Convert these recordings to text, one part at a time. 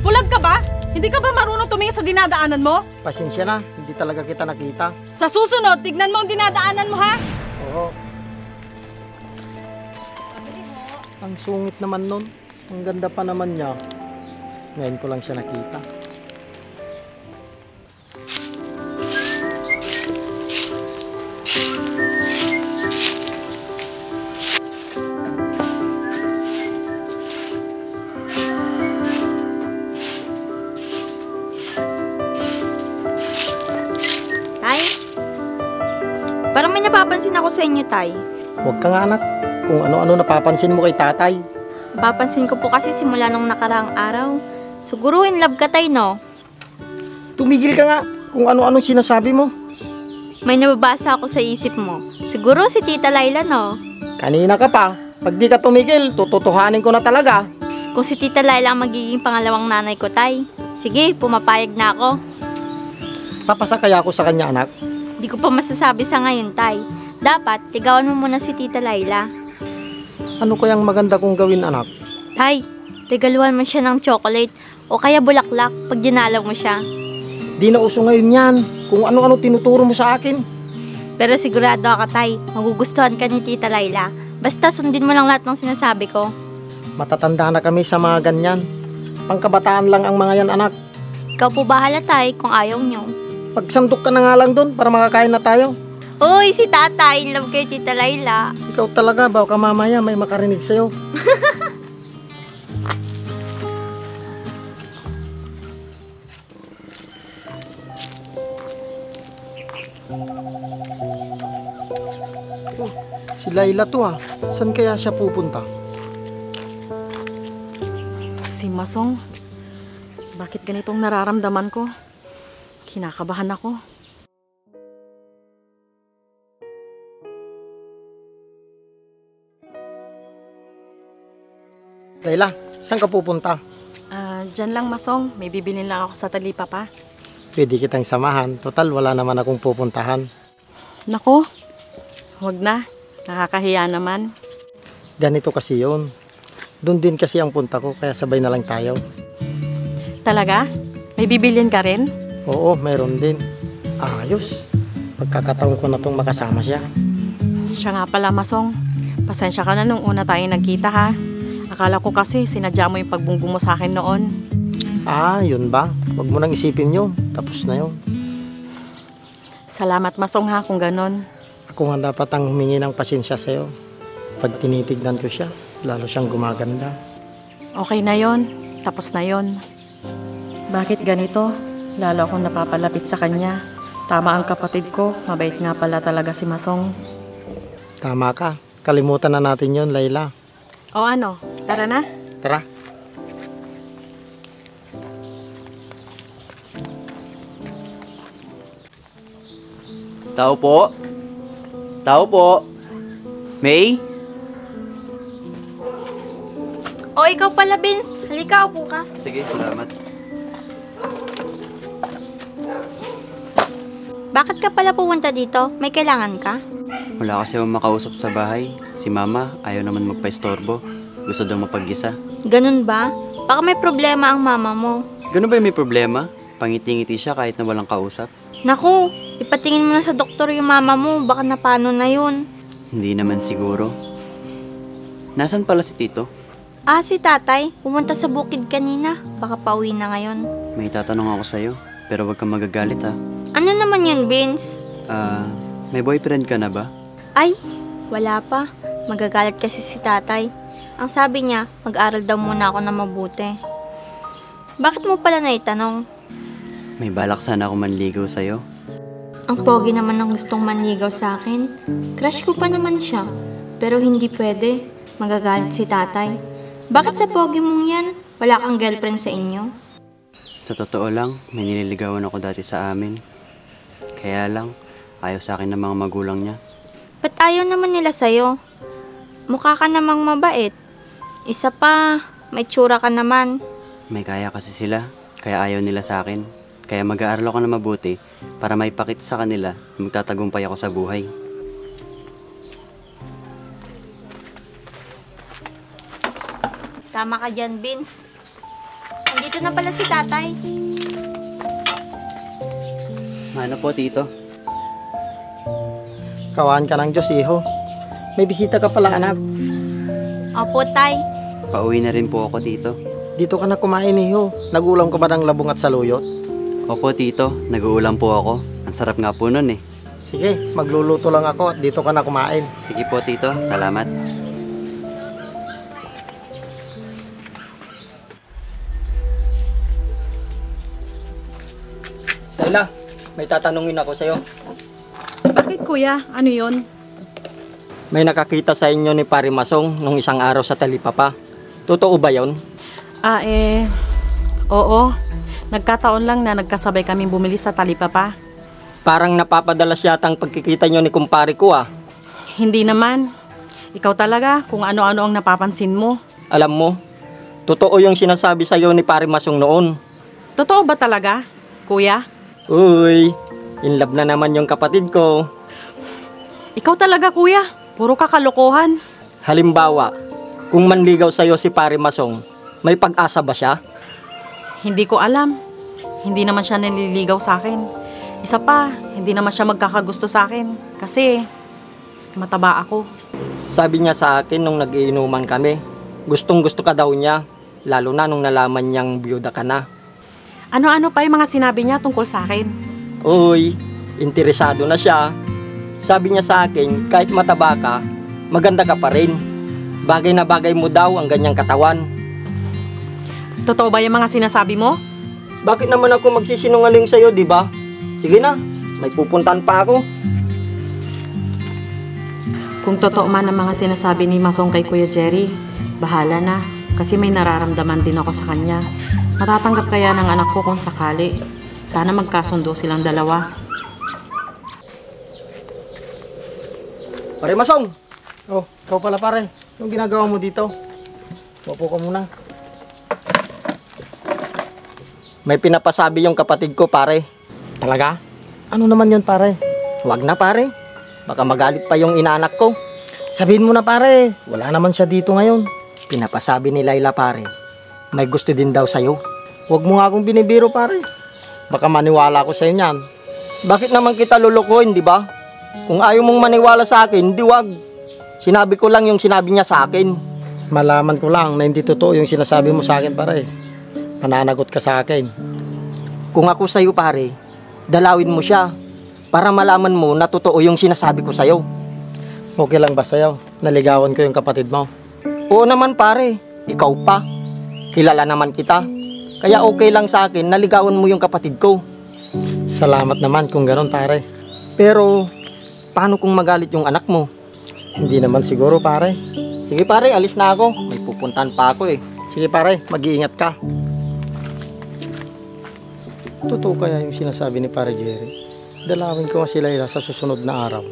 Bulag ka ba? Hindi ka ba marunong tumingin sa dinadaanan mo? Pasensya na, hindi talaga kita nakita. Sa susunod, tignan mo ang dinadaanan mo, ha? Oo. Ang sungit naman nun. Ang ganda pa naman niya. Ngayon ko lang siya nakita. Tay? Parang may napapansin ako sa inyo, Tay. Huwag ka nga anak. Kung ano-ano napapansin mo kay tatay. Napapansin ko po kasi simula nung nakaraang araw. Siguro in love ka, Tay, no? Tumigil ka nga kung ano-anong sinasabi mo. May nababasa ako sa isip mo. Siguro si Tita Laila, no? Kanina ka pa. Pag di ka tumigil, tututuhanin ko na talaga. Kung si Tita Laila ang magiging pangalawang nanay ko, Tay. Sige, pumapayag na ako. Papasakaya ako sa kanya anak. Di ko pa masasabi sa ngayon, Tay. Dapat, ligawan mo muna si Tita Laila. Ano kayang maganda kong gawin anak? Tay, regaluhan mo siya ng chocolate o kaya bulaklak pag dinalaw mo siya. Di na uso ngayon yan. Kung ano-ano tinuturo mo sa akin. Pero sigurado ako, Tay, magugustuhan ka ni Tita Laila. Basta sundin mo lang lahat ng sinasabi ko. Matatanda na kami sa mga ganyan. Pangkabataan lang ang mga yan anak. Ikaw po bahala, Tay, kung ayaw nyo. Pagsamdok ka na nga lang doon para makakain na tayo. Uy, si Tatay, in love kay Tita Laila. Ikaw talaga, baka mamaya may makarinig sa'yo. Oh, si Laila to ah. Saan kaya siya pupunta? Si Masong, bakit ganitong nararamdaman ko? Kinakabahan ako. Laila, saan ka pupunta? Diyan lang, Masong. May bibilin lang ako sa talipapa. Pwede kitang samahan. Total, wala naman akong pupuntahan. Nako, wag na. Nakakahiya naman. Ganito kasi yun. Doon din kasi ang punta ko, kaya sabay na lang tayo. Talaga? May bibilin ka rin? Oo, meron din. Ayos. Pagkakataon ko na itong makasama siya. Siya nga pala, Masong. Pasensya ka na nung una tayong nagkita, ha? Akala ko kasi sinadya mo yung pagbungbong mo sa akin noon. Ah, yun ba? Huwag mo nang isipin yun. Tapos na yun. Salamat, Masong, ha, kung ganon. Ako nga dapat ang humingi ng pasensya sa'yo. Pag tinitignan ko siya, lalo siyang gumaganda. Okay na yon. Tapos na yon. Bakit ganito? Lalo akong napapalapit sa kanya. Tama ang kapatid ko. Mabait nga pala talaga si Masong. Tama ka. Kalimutan na natin yun, Laila. O ano? Tara na. Tara. Tao po? Tao po? May? O, ikaw pala, Vince. Halika, upo ka. Sige, salamat. Bakit ka pala pumunta dito? May kailangan ka? Wala kasi akong makausap sa bahay. Si Mama, ayaw naman magpa-istorbo. Gusto daw mapag-isa. Ganun ba? Baka may problema ang mama mo. Ganun ba yung may problema? Pangiti-ngiti siya kahit na walang kausap? Naku, ipatingin mo na sa doktor yung mama mo. Baka napano na yun. Hindi naman siguro. Nasaan pala si Tito? Ah, si tatay. Pumunta sa bukid kanina. Baka pauwi na ngayon. May tatanong ako sa'yo, pero wag kang magagalit ha. Ano naman yun, Vince? May boyfriend ka na ba? Ay, wala pa. Magagalit kasi si tatay. Ang sabi niya, mag-aral daw muna ako na mabuti. Bakit mo pala naitanong? May balak sana ako manligaw sa'yo. Ang pogi naman ang gustong manligaw sa akin. Crush ko pa naman siya. Pero hindi pwede. Magagalit si tatay. Bakit sa pogi mong yan? Wala kang girlfriend sa inyo? Sa totoo lang, may nililigawan ako dati sa amin. Kaya lang, ayaw sa akin ng mga magulang niya. Ba't ayaw naman nila sa'yo? Mukha ka namang mabait. Isa pa, may tsura ka naman. May kaya kasi sila, kaya ayaw nila sa akin. Kaya mag-aaral ako na mabuti para maipakita sa kanila na magtatagumpay ako sa buhay. Tama ka dyan, Vince. Hindi nandito na pala si tatay. Ano po, Tito? Kawan ka ng Diyos, iho. May bisita ka pala, anak. Opo, tay. Pauwi na rin po ako, Tito. Dito ka na kumain, iho. Nagulam ka ba ng labong at saluyot? Opo, Tito. Nag-uulam po ako. Ang sarap nga po nun eh. Sige, magluluto lang ako at dito ka na kumain. Sige po, Tito. Salamat. Layla, may tatanungin ako sa'yo. Bakit kuya? Ano yon? May nakakita sa inyo ni Pare Masong nung isang araw sa Talipapa. Totoo ba yon? Oo. Nagkataon lang na nagkasabay kaming bumili sa Talipapa. Parang napapadalas yata ang pagkikita nyo ni kumpare ko ah. Hindi naman. Ikaw talaga kung ano-ano ang napapansin mo. Alam mo, totoo yung sinasabi sa'yo ni Pare Masong noon. Totoo ba talaga, kuya? Uy, in love na naman yung kapatid ko. Ikaw talaga, kuya. Puro kakalokohan. Halimbawa, kung manligaw sa'yo si Pare Masong, may pag-asa ba siya? Hindi ko alam. Hindi naman siya naliligaw sa akin. Isa pa, hindi naman siya magkakagusto sa akin. Kasi, mataba ako. Sabi niya sa akin nung nag-iinuman kami, gustong gusto ka daw niya, lalo na nung nalaman niyang biyuda ka na. Ano-ano pa yung mga sinabi niya tungkol sa akin? Uy, interesado na siya. Sabi niya sa akin, kahit mataba ka, maganda ka pa rin. Bagay na bagay mo daw ang ganyang katawan. Totoo ba yung mga sinasabi mo? Bakit naman ako magsisinungaling sa'yo, di ba? Sige na, may pupuntahan pa ako. Kung totoo man ang mga sinasabi ni Masong kay Kuya Jerry, bahala na. Kasi may nararamdaman din ako sa kanya. Matatanggap kaya ng anak ko kung sakali. Sana magkasundo silang dalawa. Pare Masong! Oh, ikaw pala pare. Anong ginagawa mo dito? Upo ka muna. May pinapasabi yung kapatid ko pare. Talaga? Ano naman yun pare? Huwag na pare. Baka magalit pa yung inaanak ko. Sabihin mo na pare, wala naman siya dito ngayon. Pinapasabi ni Layla pare, may gusto din daw sa'yo. Huwag mo nga akong binibiro pare. Baka maniwala ko sa'yo niyan. Bakit naman kita lulukuhin, di ba? Kung ayaw mong maniwala sa akin, di wag. Sinabi ko lang yung sinabi niya sa akin. Malaman ko lang na hindi totoo yung sinasabi mo sa akin pare. Mananagot ka sa akin. Kung ako sa'yo pare, dalawin mo siya para malaman mo na totoo yung sinasabi ko sa'yo. Okay lang ba sa'yo? Naligawan ko yung kapatid mo. Oo naman pare, ikaw pa. Kilala naman kita. Kaya okay lang sa akin, naligawan mo yung kapatid ko. Salamat naman kung gano'n pare. Pero, paano kung magalit yung anak mo? Hindi naman siguro pare. Sige pare, alis na ako. May pupuntahan pa ako eh. Sige pare, mag-iingat ka. Totoo kaya yung sinasabi ni Pare Jerry? Dalawin ko nga si Layla sa susunod na araw.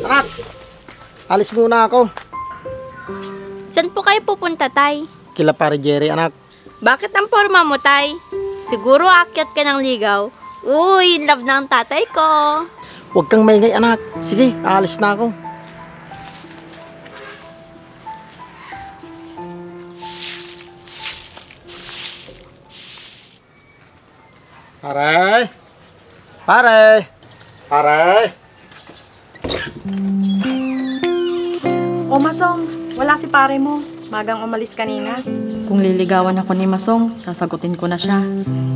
Anak! Alis muna ako. Saan po kayo pupunta, tay? Kila Pare Jerry, anak. Bakit ang forma mo, tay? Siguro aakyat ka ng ligaw. Uy, love na ang tatay ko. Huwag kang maingay, anak. Sige, aalis na ako. Pare! Pare! Pare! O Masong, wala si pare mo. Magang umalis kanina. Kung liligawan ako ni Masong, sasagutin ko na siya.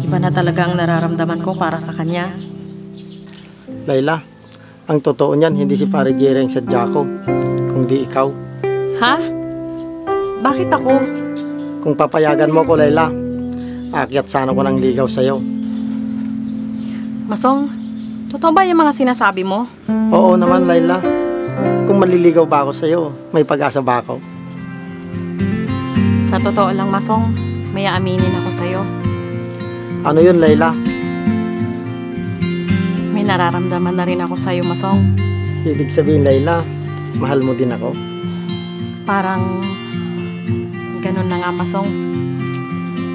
Iba na talaga ang nararamdaman ko para sa kanya. Layla, ang totoo niyan, hindi si Pare Jerry ang sadya ko, kundi ikaw. Ha? Bakit ako? Kung papayagan mo ko, Layla, aakyat sana ko ng ligaw sa'yo. Masong, totoo ba yung mga sinasabi mo? Oo naman, Layla. Kung maliligaw ba ako sa'yo, may pag-asa ba ako? Sa totoo lang, Masong, may aaminin ako sa'yo. Ano yun, Layla? May nararamdaman na rin ako sa'yo, Masong. Ibig sabihin, Layla, mahal mo din ako? Parang ganun na nga, Masong.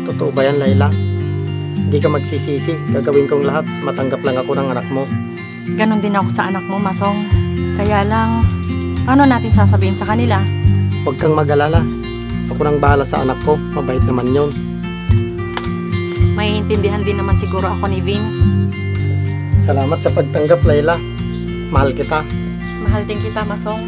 Totoo ba yan, Layla? Hindi ka magsisisi. Gagawin kong lahat. Matanggap lang ako ng anak mo. Ganun din ako sa anak mo, Masong. Kaya lang, Paano natin sasabihin sa kanila? Huwag kang mag-alala. Ako nang bahala sa anak ko. Mabait naman yun. Maiintindihan din naman siguro ako ni Vince. Salamat sa pagtanggap, Layla. Mahal kita. Mahal din kita, Masong.